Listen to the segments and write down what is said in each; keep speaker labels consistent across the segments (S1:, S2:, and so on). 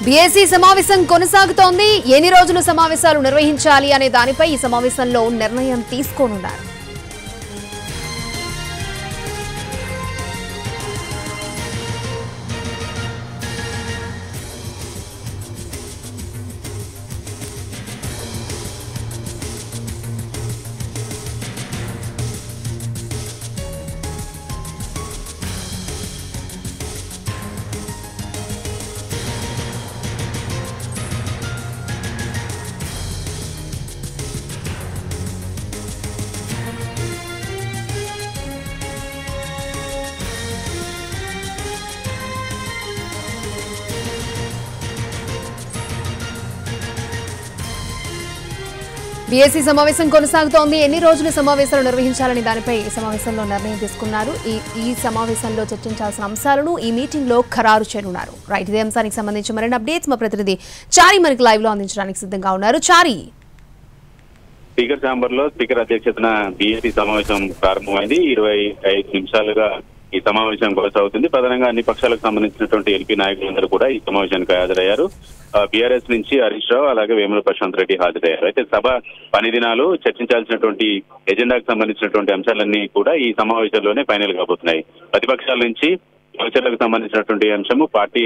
S1: BAC సమావేశం కొనసాగుతోంది. ఎన్ని రోజులు సమావేశాలు నిర్వహించాలి అనే దానిపై ఈ సమావేశంలో నిర్ణయం తీసుకోనున్నారు. బీఏసీ సమావేశం కొనసాగుతోంది. ఎన్ని రోజులు సమావేశాలు నిర్వహించాలని దానిపై ఈ సమావేశంలో నిర్ణయం తీసుకున్నారు. ఈ సమావేశంలో చర్చించాల్సిన అంశాలను ఈ మీటింగ్ లో ఖరారు చేయనున్నారు. రైట్, ఇదే అంశానికి సంబంధించి మరిన్ని అప్డేట్స్ మా ప్రతినిధి చారి మనకి లైవ్ లో అందించడానికి సిద్ధంగా ఉన్నారు. చారి,
S2: స్పీకర్ ఛాంబర్ లో స్పీకర్ అధ్యక్షతన బీఏసీ సమావేశం ప్రారంభమైంది. 25 నిమిషాలుగా ఈ సమావేశం కొనసాగుతుంది. ప్రధానంగా అన్ని పక్షాలకు సంబంధించినటువంటి ఎల్పీ నాయకులందరూ కూడా ఈ సమావేశానికి హాజరయ్యారు. బీఆర్ఎస్ నుంచి హరీష్ రావు అలాగే వేముల ప్రశాంత్ రెడ్డి హాజరయ్యారు. అయితే సభ పని దినాలు చర్చించాల్సినటువంటి ఎజెండాకు సంబంధించినటువంటి అంశాలన్నీ కూడా ఈ సమావేశంలోనే ఫైనల్ కాబోతున్నాయి. ప్రతిపక్షాల నుంచి ఫ్యూచర్లకు సంబంధించినటువంటి అంశము, పార్టీ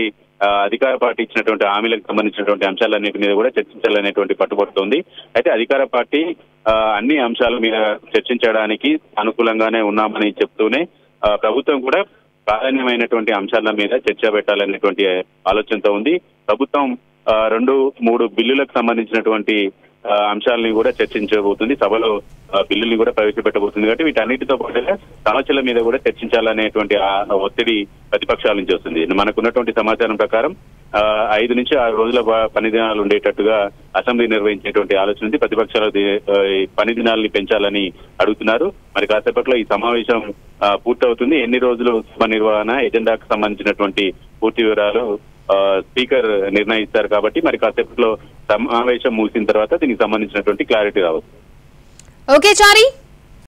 S2: అధికార పార్టీ ఇచ్చినటువంటి హామీలకు సంబంధించినటువంటి అంశాలన్నిటి మీద కూడా చర్చించాలనేటువంటి పట్టుబడుతోంది. అయితే అధికార పార్టీ అన్ని అంశాల మీద చర్చించడానికి అనుకూలంగానే ఉన్నామని చెప్తూనే ప్రభుత్వం కూడా ప్రాధాన్యమైనటువంటి అంశాల మీద చర్చ పెట్టాలనేటువంటి ఆలోచనతో ఉంది. ప్రభుత్వం 2-3 బిల్లులకు సంబంధించినటువంటి అంశాలని కూడా చర్చించబోతుంది. సభలో బిల్లుల్ని కూడా ప్రవేశపెట్టబోతుంది. కాబట్టి వీటన్నిటితో పాటుగా సమస్యల మీద కూడా చర్చించాలనేటువంటి ఒత్తిడి ప్రతిపక్షాల నుంచి వస్తుంది. మనకున్నటువంటి సమాచారం ప్రకారం 5 నుంచి 6 రోజుల పని దినాలు ఉండేటట్టుగా అసెంబ్లీ నిర్వహించేటువంటి ఆలోచన ఉంది. ప్రతిపక్షాలు పని దినాలని పెంచాలని అడుగుతున్నారు. మరి కాసేపట్లో ఈ సమావేశం పూర్తవుతుంది. ఎన్ని రోజులు సభ నిర్వహణ, ఎజెండాకు సంబంధించినటువంటి పూర్తి వివరాలు స్పీకర్ నిర్ణయిస్తారు. కాబట్టి మరి కాసేపట్లో సమావేశం ముగిసిన తర్వాత దీనికి సంబంధించినటువంటి క్లారిటీ రావచ్చు.
S1: ఓకే చారి.